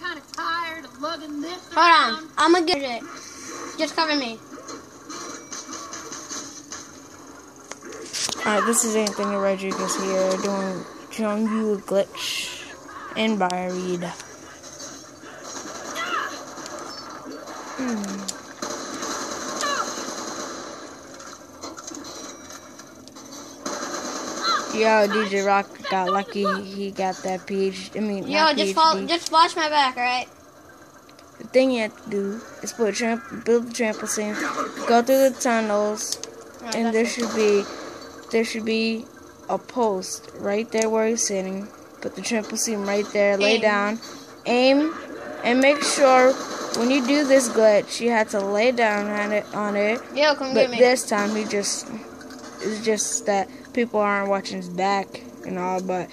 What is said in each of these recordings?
kind of tired of lugging this Hold around. on. I'm gonna get it. Just cover me. Alright, this is Anthony Rodriguez here, showing you a glitch in Buried. Yo, DJ Rock got lucky. He got that PhD. Yo, just watch my back, alright? The thing you have to do is build the trampoline, go through the tunnels, and there should be a post right there where he's sitting. Put the trampoline right there, lay down, aim, and make sure when you do this glitch, you have to lay down on it. Yo, come But get me. this time it's just that people aren't watching his back and all. But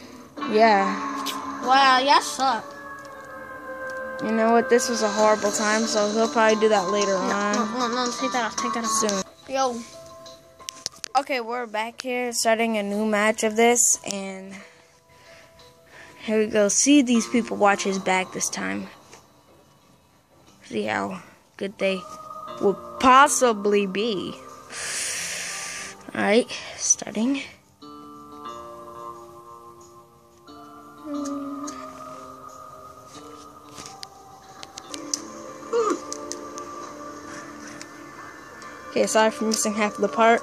yeah. Wow, y'all suck. You know what? This was a horrible time, so he'll probably do that later on. No, take that off. Soon. Yo. Okay, we're back here starting a new match of this, and here we go. See these people watch his back this time. See how good they would possibly be. Alright, starting. Okay, sorry for missing half of the part.